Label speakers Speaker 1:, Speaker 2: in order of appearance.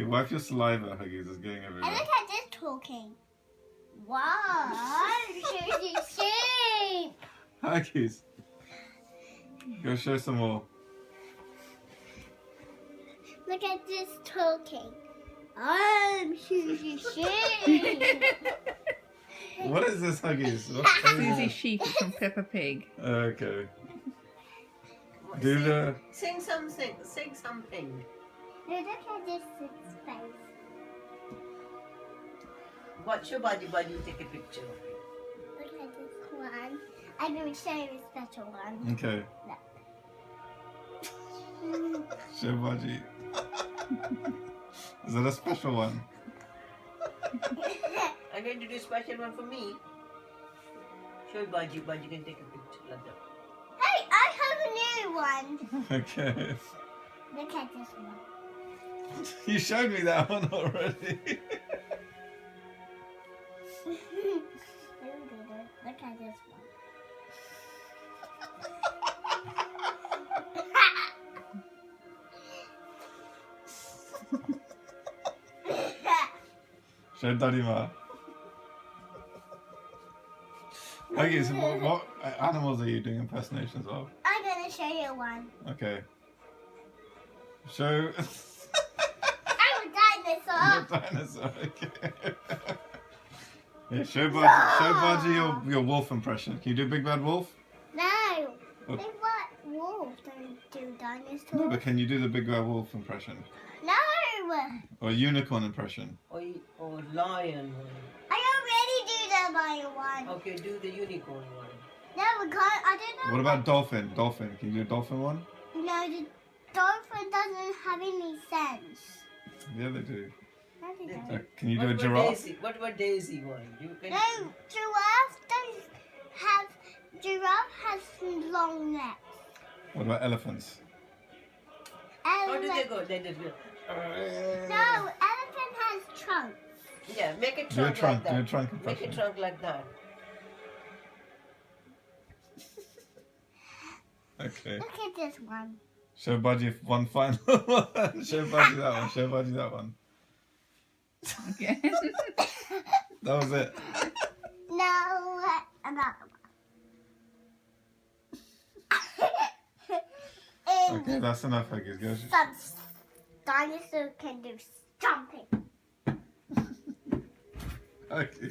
Speaker 1: Okay, wipe your saliva, Huggies. It's getting
Speaker 2: And
Speaker 1: everywhere.
Speaker 2: look at this talking. Wow, sheep.
Speaker 1: Huggies. Go show some more.
Speaker 2: Look at this talking. I'm Susie Sheep.
Speaker 1: What is this, Huggies? What's going
Speaker 3: Susie
Speaker 1: on?
Speaker 3: Sheep is from Peppa Pig.
Speaker 1: Okay. Do the...
Speaker 4: Sing something. Sing something.
Speaker 2: Look at this face.
Speaker 4: Watch your body take a picture of it.
Speaker 2: Look at this one. I'm going to show you a special one.
Speaker 1: Okay. Show Baji. Is that a special one?
Speaker 4: I'm going to do a special one for me. Show Baji. Baji can take a picture like that.
Speaker 2: Hey, I have a new one.
Speaker 1: Okay.
Speaker 2: Look at this one.
Speaker 1: You showed me that one already.
Speaker 2: Look at this one.
Speaker 1: Show Darima. Okay, so what animals are you doing impersonations of?
Speaker 2: I'm going to show you one.
Speaker 1: Okay. Show
Speaker 2: I'm a dinosaur.
Speaker 1: your dinosaur. Okay. Yeah, show Baji your wolf impression. Can you do Big Bad Wolf?
Speaker 2: No.
Speaker 1: What?
Speaker 2: They what wolves don't do dinosaurs.
Speaker 1: No, but can you do the Big Bad Wolf impression?
Speaker 2: No.
Speaker 1: Or unicorn impression?
Speaker 4: Or lion one.
Speaker 2: I already do the lion one.
Speaker 4: Okay, do the unicorn one.
Speaker 2: No, we can't. I don't know.
Speaker 1: What about dolphin? Dolphin. Can you do a dolphin one?
Speaker 2: No, the dolphin doesn't have any sense.
Speaker 1: Yeah, they do.
Speaker 2: No, they don't.
Speaker 1: Can you do a
Speaker 4: What about
Speaker 1: giraffe?
Speaker 4: Daisy? What about Daisy one? You can.
Speaker 2: No, giraffe don't have. Giraffe has long necks.
Speaker 1: What about elephants?
Speaker 4: How do they
Speaker 2: Elephant.
Speaker 4: go? They just go.
Speaker 2: No, elephant has trunks.
Speaker 4: Yeah, make a
Speaker 1: Do a
Speaker 4: trunk
Speaker 1: trunk.
Speaker 4: like that.
Speaker 1: Do a trunk
Speaker 4: Make a
Speaker 1: impression.
Speaker 4: trunk like that.
Speaker 1: Okay.
Speaker 2: Look at this one.
Speaker 1: Show Baji one final one. Show Baji that one. Show Baji that one.
Speaker 3: Okay.
Speaker 1: That was it.
Speaker 2: No, another one.
Speaker 1: Okay, that's enough, Huggies. Go.
Speaker 2: Some dinosaur can do jumping.
Speaker 1: Okay.